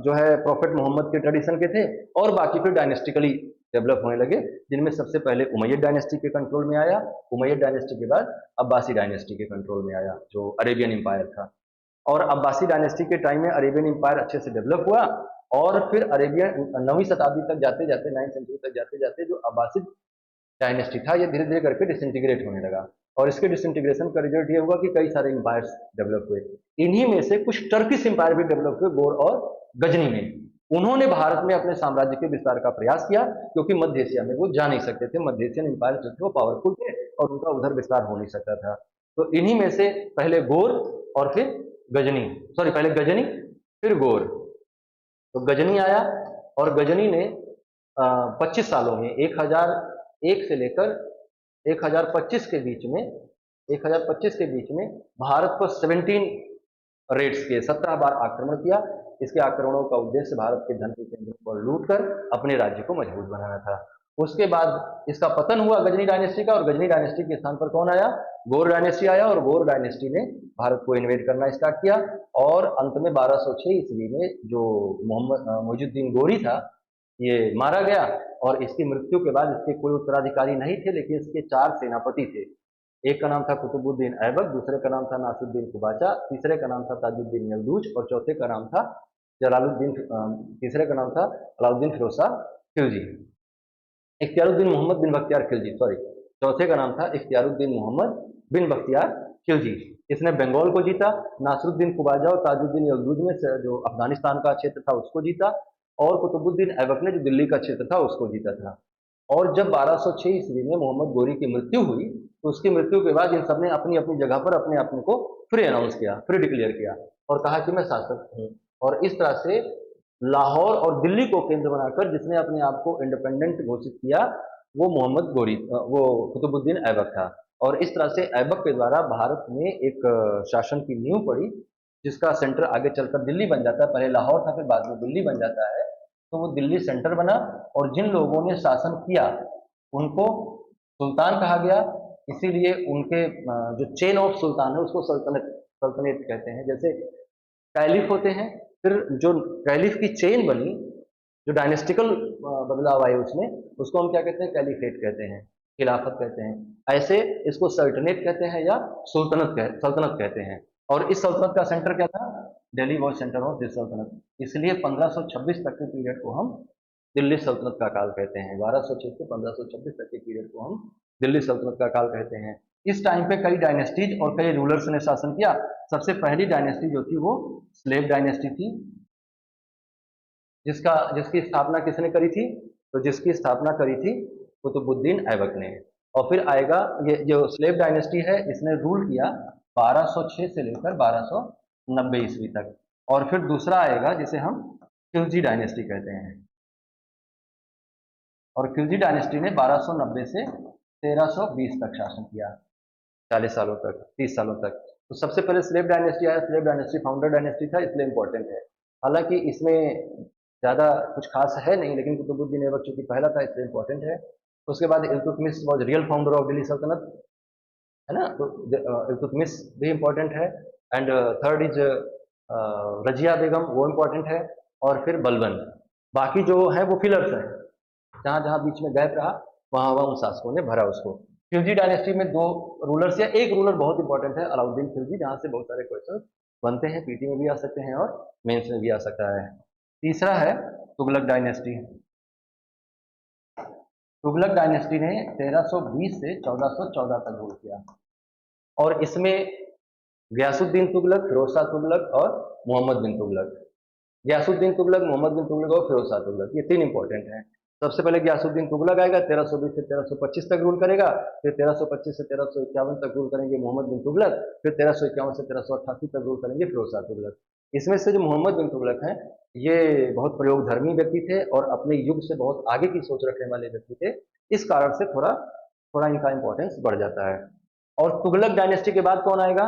जो है प्रॉफेट मोहम्मद के ट्रेडिशन के थे, और बाकी फिर डायनेस्टिकली डेवलप होने लगे, जिनमें सबसे पहले उमैयद डायनेस्टी के कंट्रोल में आया, उमैयद डायनेस्टी के बाद अब्बासी डायनेस्टी के कंट्रोल में आया जो अरेबियन एम्पायर था। और अब्बासी डायनेस्टी के टाइम में अरेबियन एम्पायर अच्छे से डेवलप हुआ, और फिर अरेबियन 9वीं शताब्दी तक जाते जाते, 9th सेंचुरी तक जाते जाते जो अब्बासी डायनेस्टी था ये धीरे धीरे करके डिसइंटीग्रेट होने लगा, और इसके डिसइंटीग्रेशन का रिजल्ट ये हुआ कि कई सारे एम्पायर्स डेवलप हुए। इन्हीं में से कुछ टर्किश एम्पायर भी डेवलप हुए गोर और गजनी में। उन्होंने भारत में अपने साम्राज्य के विस्तार का प्रयास किया, क्योंकि मध्य एशिया में वो जा नहीं सकते थे, मध्य एशियन एम्पायर जो थे वो पावरफुल थे और उनका उधर विस्तार हो नहीं सकता था। तो इन्हीं में से पहले गोर और फिर गजनी, सॉरी पहले गजनी फिर गोर। तो गजनी आया, और गजनी ने 25 सालों में 1001 से लेकर 1025 के बीच में, 1025 के बीच में भारत पर 17 रेड्स किए, 17 बार आक्रमण किया। इसके आक्रमणों का उद्देश्य भारत के धन के केंद्रों पर लूटकर अपने राज्य को मजबूत बनाना था। उसके बाद इसका पतन हुआ गजनी डायनेस्टी का, और गजनी डायनेस्टी के स्थान पर कौन आया? गोर डायनेस्टी आया, और गोर डायनेस्टी ने भारत को इन्वेड करना स्टार्ट किया, और अंत में 1206 ईस्वी में जो मोहम्मद मोइजुद्दीन गोरी था ये मारा गया, और इसकी मृत्यु के बाद इसके कोई उत्तराधिकारी नहीं थे, लेकिन इसके 4 सेनापति थे। एक का नाम था कुतुबुद्दीन ऐबक, दूसरे का नाम था नासिरुद्दीन कुबाचा, तीसरे का नाम था ताजुद्दीन यलदूज, और चौथे का नाम था जलालुद्दीन, तीसरे का नाम था अलाउद्दीन फिरोज शाह खिलजी, इख्तियारुद्दीन मोहम्मद बिन बख्तियार खिलजी, सॉरी, चौथे का नाम था इख्तियारुद्दीन मोहम्मद बिन बख्तियार खिलजी। इसने बंगाल को जीता, नासिरुद्दीन कुबाजा और ताजुद्दीन यलदूज ने जो अफगानिस्तान का क्षेत्र था उसको जीता, और कुतुबुद्दीन ऐबक ने जो दिल्ली का क्षेत्र था उसको जीता था। और जब 1206 ईस्वी में मोहम्मद गोरी की मृत्यु हुई, तो उसकी मृत्यु के बाद इन सब ने अपनी अपनी जगह पर अपने आप को फ्री अनाउंस किया, फ्री डिक्लेयर किया, और कहा कि मैं शासक हूँ। और इस तरह से लाहौर और दिल्ली को केंद्र बनाकर जिसने अपने आप को इंडिपेंडेंट घोषित किया वो मोहम्मद गोरी वो कुतुबुद्दीन ऐबक था। और इस तरह से ऐबक के द्वारा भारत में एक शासन की नींव पड़ी, जिसका सेंटर आगे चलकर दिल्ली बन जाता है। पहले लाहौर था, फिर बाद में दिल्ली बन जाता है। तो वो दिल्ली सेंटर बना और जिन लोगों ने शासन किया उनको सुल्तान कहा गया। इसीलिए उनके जो चेन ऑफ सुल्तान है उसको सल्तनत सल्तनत कहते हैं। जैसे कैलिफ होते हैं, फिर जो कैलिफ की चेन बनी, जो डायनेस्टिकल बदलाव आए उसमें, उसको हम क्या कहते हैं? कैलिफेट कहते हैं, खिलाफत कहते हैं। ऐसे इसको सल्तनत कहते हैं या सल्तनत कहते हैं। और इस सल्तनत का सेंटर क्या था? Delhi was centre of this सल्तनत। इसलिए 1526 तक के पीरियड को हम दिल्ली सल्तनत का काल कहते हैं। 1206 से 1526 तक के पीरियड को हम दिल्ली सल्तनत का काल कहते हैं। इस टाइम पे कई डायनेस्टीज और कई रूलर्स ने शासन किया। सबसे पहली डायनेस्टी जो थी वो स्लेव डायनेस्टी थी, जिसकी स्थापना किसने करी थी? तो जिसकी स्थापना करी थी कुतुबुद्दीन ऐबक ने। और फिर आएगा ये जो स्लेव डायनेस्टी है, इसने रूल किया 1206 से लेकर 1290 ईस्वी तक। और फिर दूसरा आएगा जिसे हम खिलजी डायनेस्टी कहते हैं। और खिलजी डायनेस्टी ने 1290 से 1320 तक शासन किया, 40 सालों तक, 30 सालों तक। तो सबसे पहले स्लेव डायनेस्टी आया। स्लेव डायनेस्टी फाउंडर डायनेस्टी था, इसलिए इंपॉर्टेंट है। हालांकि इसमें ज़्यादा कुछ खास है नहीं, लेकिन कुतुबुद्दीन ऐबक चूंकि पहला था इसलिए इंपॉर्टेंट है। उसके बाद Iltutmish was real founder of Delhi सल्तनत, है ना? तो इल्तुतमिश भी इंपॉर्टेंट है। एंड थर्ड इज रजिया बेगम, वो इंपॉर्टेंट है। और फिर बलबन। बाकी जो है वो फिलर्स हैं, जहाँ जहाँ बीच में गैप रहा वहाँ वहाँ उन शासकों ने भरा उसको। खिलजी डायनेस्टी में दो रूलर्स या एक रूलर बहुत इंपॉर्टेंट है, अलाउद्दीन खिलजी, जहाँ से बहुत सारे क्वेश्चन बनते हैं, पीटी में भी आ सकते हैं और मेंस में भी आ सकता है। तीसरा है तुगलक डायनेस्टी। तुगलक डायनेस्टी ने 1320 से 1414 तक रूल किया और इसमें गयासुद्दीन तुगलक, फिरोज शाह तुगलक और मोहम्मद बिन तुगलक। गयासुद्दीन तुगलक, मोहम्मद बिन तुगलक और फिरोज शाह तुगलक, ये तीन इंपॉर्टेंट हैं। सबसे पहले गयासुद्दीन तुगलक आएगा, 1320 से 1325 तक रूल करेगा। फिर 1325 से 1351 तक रूल करेंगे मोहम्मद बिन तुगलक। फिर 1351 से 1388 तक रूल करेंगे फिरोज शाह तुगलक। इसमें से जो मोहम्मद बिन तुगलक हैं, ये बहुत प्रयोगधर्मी व्यक्ति थे और अपने युग से बहुत आगे की सोच रखने वाले व्यक्ति थे। इस कारण से थोड़ा थोड़ा इनका इंपॉर्टेंस बढ़ जाता है। और तुगलक डायनेस्टी के बाद कौन आएगा?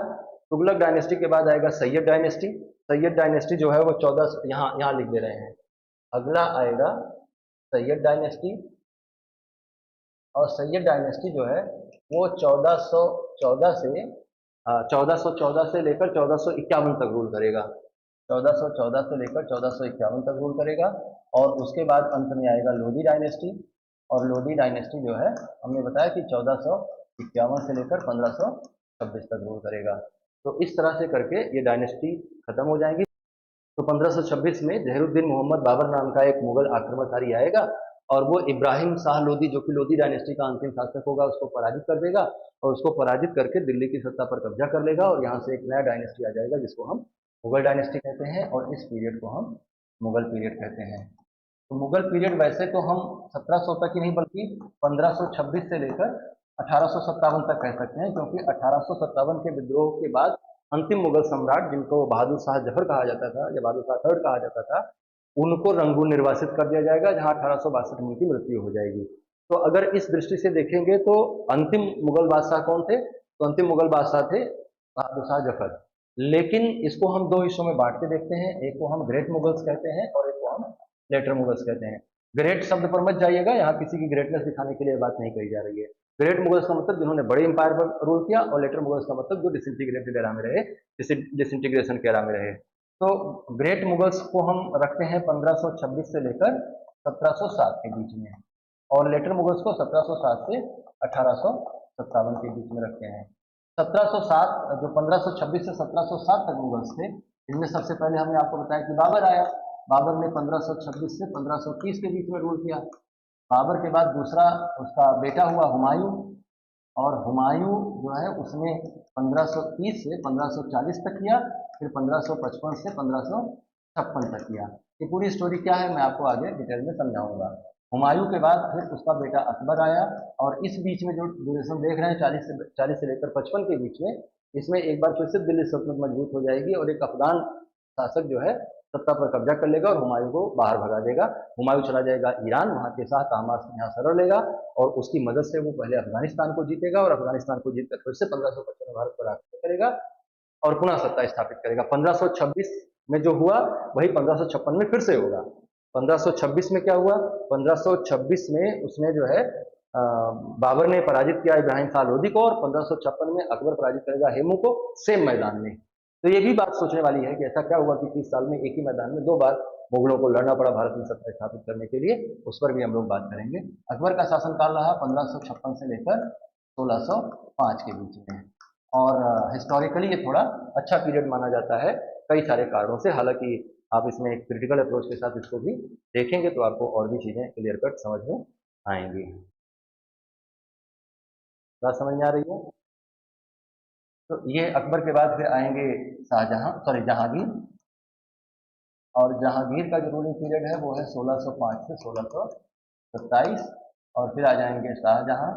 तुगलक डायनेस्टी के बाद आएगा सैयद डायनेस्टी। सैयद डायनेस्टी जो है वो 14, यहाँ यहाँ लिख दे रहे हैं। अगला आएगा सैयद डायनेस्टी। और सैयद डायनेस्टी जो है वो 1414 से लेकर 1451 तक रूल करेगा। 1414 से लेकर 1451 तक रूल करेगा। और उसके बाद अंत में आएगा लोधी डायनेस्टी। और लोधी डायनेस्टी जो है हमने बताया कि 1451 से लेकर 1526 तक रूल करेगा। तो इस तरह से करके ये डायनेस्टी खत्म हो जाएंगी। तो 1526 में जहरुद्दीन मोहम्मद बाबर नाम का एक मुगल आक्रमणकारी आएगा और वो इब्राहिम शाह लोधी, जो कि लोधी डायनेस्टी का अंतिम शासक होगा, उसको पराजित कर देगा। और उसको पराजित करके दिल्ली की सत्ता पर कब्जा कर लेगा और यहाँ से एक नया डायनेस्टी आ जाएगा जिसको हम मुगल डायनेस्टी कहते हैं। और इस पीरियड को हम मुगल पीरियड कहते हैं। तो मुगल पीरियड वैसे तो हम 1700 तक ही नहीं बल्कि 1526 से लेकर 1857 तक कह सकते हैं, क्योंकि 1857 के विद्रोह के बाद अंतिम मुगल सम्राट, जिनको बहादुर शाह जफर कहा जाता था या बहादुर शाह थर्ड कहा जाता था, उनको रंगून निर्वासित कर दिया जाएगा, जहां 1862 में उनकी मृत्यु हो जाएगी। तो अगर इस दृष्टि से देखेंगे तो अंतिम मुगल बादशाह कौन थे? तो अंतिम मुगल बादशाह थे बहादुर शाह जफर। लेकिन इसको हम दो हिस्सों में बांट के देखते हैं। एक को हम ग्रेट मुगल्स कहते हैं और एक को हम लेटर मुगल्स कहते हैं। ग्रेट शब्द पर मत जाइएगा, यहाँ किसी की ग्रेटनेस दिखाने के लिए बात नहीं कही जा रही है। ग्रेट मुगल्स का मतलब जिन्होंने बड़े इंपायर पर रूल किया, और लेटर मुगल्स का मतलब जो डिसइंटीग्रेटेड एरा में रहे, डिसइंटीग्रेशन के एरा में रहे। तो ग्रेट मुगल्स को हम रखते हैं 1526 से लेकर 1707 के बीच में, और लेटर मुगल्स को 1707 से 1857 के बीच में रखते हैं। 1707 जो 1526 से 1707 तक मुगल्स थे, इनमें सबसे पहले हमने आपको बताया कि बाबर आया। बाबर ने 1526 से 1530 के बीच में रूल किया। बाबर के बाद दूसरा उसका बेटा हुआ हुमायूं, और हुमायूं जो है उसने 1530 से 1540 तक किया, फिर 1555 से 1556 तक किया। ये पूरी स्टोरी क्या है मैं आपको आगे डिटेल में समझाऊंगा। हुमायूं के बाद फिर उसका बेटा अकबर आया, और इस बीच में जो ड्यूरेशन देख रहे हैं 40 से लेकर 55 के बीच में, इसमें एक बार फिर से दिल्ली सल्तनत मजबूत हो जाएगी और एक अफगान शासक जो है सत्ता पर कब्जा कर लेगा और हुमायूं को बाहर भगा देगा। हुमायूं चला जाएगा ईरान, वहाँ के साथ ताहमास यहाँ सरड़ लेगा और उसकी मदद से वो पहले अफगानिस्तान को जीतेगा और अफगानिस्तान को जीतकर फिर से 1555 में भारत पर आक्रमण करेगा और पुनः सत्ता स्थापित करेगा। 1526 में जो हुआ वही 1556 में फिर से होगा। 1526 में क्या हुआ? 1526 में उसने जो है बाबर ने पराजित किया इब्राहिम शाह लोदी को और 1556 में अकबर पराजित करेगा हेमू को सेम मैदान में। तो ये भी बात सोचने वाली है कि ऐसा क्या हुआ कि 30 साल में एक ही मैदान में 2 बार मुगलों को लड़ना पड़ा भारत में सत्ता स्थापित करने के लिए। उस पर भी हम लोग बात करेंगे। अकबर का शासनकाल रहा 1556 से लेकर 1605 के बीच में और हिस्टोरिकली ये थोड़ा अच्छा पीरियड माना जाता है कई सारे कारणों से। हालांकि आप इसमें एक क्रिटिकल अप्रोच के साथ इसको भी देखेंगे तो आपको और भी चीज़ें क्लियर कट समझ में आएंगी। बात समझ में आ रही है? तो ये अकबर के बाद फिर आएंगे शाहजहां, सॉरी जहांगीर, और जहांगीर का जो रूलिंग पीरियड है वो है 1605 से 1627 और फिर आ जाएंगे शाहजहां।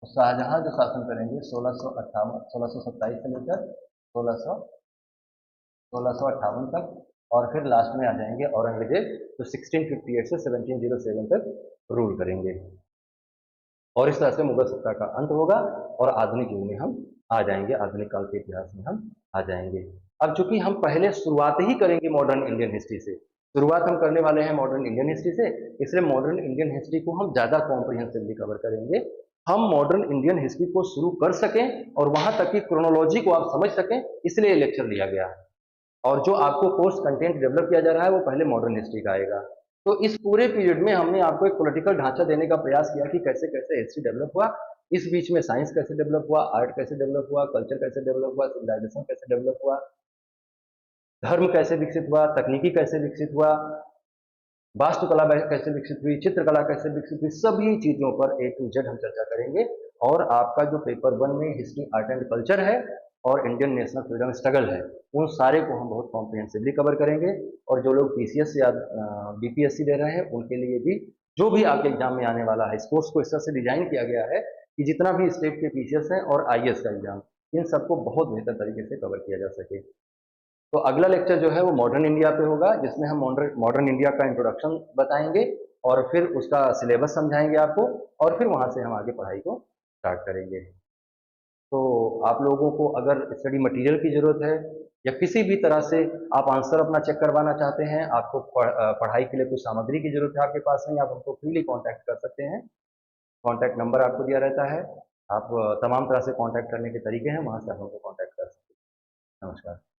शाहजहां जो शासन करेंगे 1627 से लेकर 1658 तक और फिर लास्ट में आ जाएंगे औरंगजेब जो 1658 से 1707 तक रूल करेंगे और इस तरह से मुगल सत्ता का अंत होगा और आधुनिक युग में हम आ जाएंगे, आधुनिक काल के इतिहास में हम आ जाएंगे। अब चूंकि हम पहले शुरुआत ही करेंगे मॉडर्न इंडियन हिस्ट्री से, शुरुआत हम करने वाले हैं मॉडर्न इंडियन हिस्ट्री से, इसलिए मॉडर्न इंडियन हिस्ट्री को हम ज़्यादा कॉम्प्रिहेंसिवली कवर करेंगे। हम मॉडर्न इंडियन हिस्ट्री को शुरू कर सकें और वहां तक की क्रोनोलॉजी को आप समझ सकें, इसलिए लेक्चर लिया गया है। और जो आपको कोर्स कंटेंट डेवलप किया जा रहा है वो पहले मॉडर्न हिस्ट्री का आएगा। तो इस पूरे पीरियड में हमने आपको एक पॉलिटिकल ढांचा देने का प्रयास किया कि कैसे कैसे हिस्ट्री डेवलप हुआ, इस बीच में साइंस कैसे डेवलप हुआ, आर्ट कैसे डेवलप हुआ, कल्चर कैसे डेवलप हुआ, सिविलाइजेशन कैसे डेवलप हुआ, धर्म कैसे विकसित हुआ, तकनीकी कैसे विकसित हुआ, वास्तुकला कैसे विकसित हुई, चित्रकला कैसे विकसित हुई, सभी चीजों पर A to Z हम चर्चा करेंगे। और आपका जो पेपर 1 में हिस्ट्री आर्ट एंड कल्चर है और इंडियन नेशनल फ्रीडम स्ट्रगल है, उन सारे को हम बहुत कॉम्प्रिहेंसिवली कवर करेंगे। और जो लोग पीसीएस या बीपीएससी दे रहे हैं उनके लिए भी जो भी आपके एग्जाम में आने वाला है, इस कोर्स को इस तरह से डिजाइन किया गया है कि जितना भी स्टेट के पीसीएस हैं और आईएएस का एग्जाम, इन सबको बहुत बेहतर तरीके से कवर किया जा सके। तो अगला लेक्चर जो है वो मॉडर्न इंडिया पे होगा, जिसमें हम मॉडर्न इंडिया का इंट्रोडक्शन बताएंगे और फिर उसका सिलेबस समझाएंगे आपको और फिर वहां से हम आगे पढ़ाई को स्टार्ट करेंगे। तो आप लोगों को अगर स्टडी मटेरियल की ज़रूरत है या किसी भी तरह से आप आंसर अपना चेक करवाना चाहते हैं, आपको पढ़ाई के लिए कुछ सामग्री की ज़रूरत है आपके पास नहीं, आप हमको फ्रीली कांटेक्ट कर सकते हैं। कांटेक्ट नंबर आपको दिया रहता है, आप तमाम तरह से कांटेक्ट करने के तरीके हैं, वहां से आप हमको कांटेक्ट कर सकते हैं। नमस्कार।